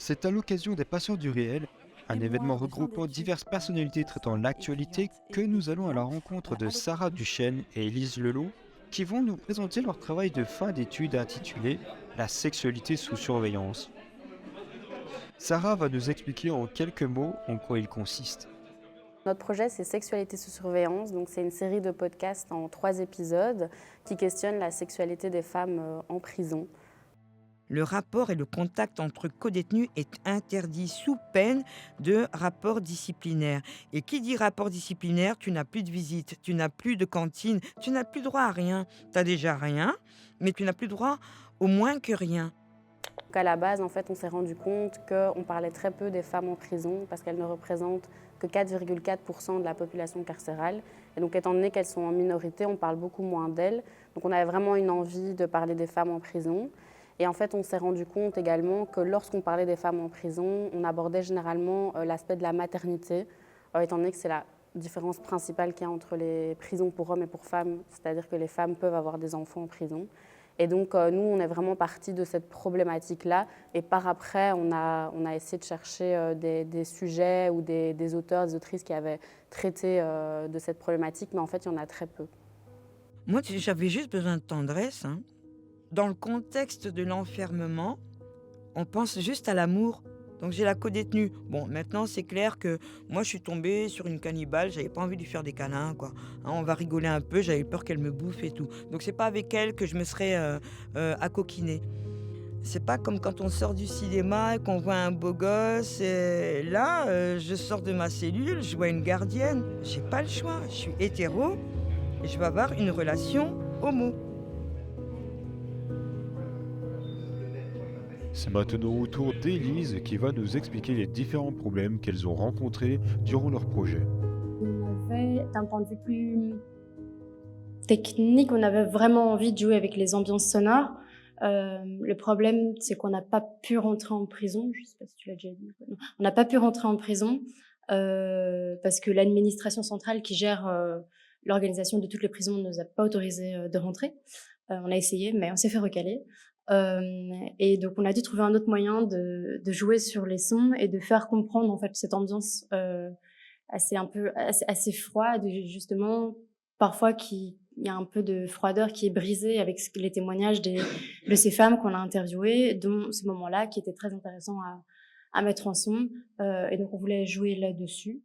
C'est à l'occasion des Patients du réel, un Et événement moi, des fins regroupant d'études diverses personnalités traitant l'actualité, étudiantes que nous allons à la étudiants, rencontre de Sarah adolescentes. Duchesne et Élise Lelot, qui vont nous présenter leur travail de fin d'études intitulé La sexualité sous surveillance. Sarah va nous expliquer en quelques mots en quoi il consiste. Notre projet, c'est Sexualité sous surveillance. Donc, c'est une série de podcasts en 3 épisodes qui questionnent la sexualité des femmes en prison. Le rapport et le contact entre codétenus est interdit sous peine de rapport disciplinaire. Et qui dit rapport disciplinaire, tu n'as plus de visite, tu n'as plus de cantine, tu n'as plus droit à rien. Tu as déjà rien, mais tu n'as plus droit au moins que rien. Donc, à la base, en fait, on s'est rendu compte qu'on parlait très peu des femmes en prison parce qu'elles ne représentent que 4,4% de la population carcérale. Et donc, étant donné qu'elles sont en minorité, on parle beaucoup moins d'elles. Donc, on avait vraiment une envie de parler des femmes en prison. Et en fait, on s'est rendu compte également que lorsqu'on parlait des femmes en prison, on abordait généralement l'aspect de la maternité, étant donné que c'est la différence principale qu'il y a entre les prisons pour hommes et pour femmes, c'est-à-dire que les femmes peuvent avoir des enfants en prison. Et donc, nous, on est vraiment partis de cette problématique-là. Et par après, on a essayé de chercher des sujets ou des auteurs, des autrices qui avaient traité de cette problématique, mais en fait, il y en a très peu. Moi, j'avais juste besoin de tendresse, hein. Dans le contexte de l'enfermement, on pense juste à l'amour. Donc j'ai la codétenue. Bon, maintenant c'est clair que moi je suis tombée sur une cannibale, j'avais pas envie de lui faire des câlins, quoi. Hein, on va rigoler un peu, j'avais peur qu'elle me bouffe et tout. Donc c'est pas avec elle que je me serais acoquinée. C'est pas comme quand on sort du cinéma et qu'on voit un beau gosse. Et là, je sors de ma cellule, je vois une gardienne. J'ai pas le choix. Je suis hétéro et je vais avoir une relation homo. C'est maintenant au tour d'Élise qui va nous expliquer les différents problèmes qu'elles ont rencontrés durant leur projet. On avait, d'un point de vue plus technique, on avait vraiment envie de jouer avec les ambiances sonores. Le problème, c'est qu'on n'a pas pu rentrer en prison. Je sais pas si tu l'as déjà dit. Non. On n'a pas pu rentrer en prison parce que l'administration centrale qui gère l'organisation de toutes les prisons ne nous a pas autorisé de rentrer. On a essayé, mais on s'est fait recaler. Et donc, on a dû trouver un autre moyen de jouer sur les sons et de faire comprendre en fait cette ambiance assez froide, justement, parfois il y a un peu de froideur qui est brisée avec les témoignages de ces femmes qu'on a interviewées, dont ce moment-là qui était très intéressant à mettre en son. Et donc, on voulait jouer là-dessus.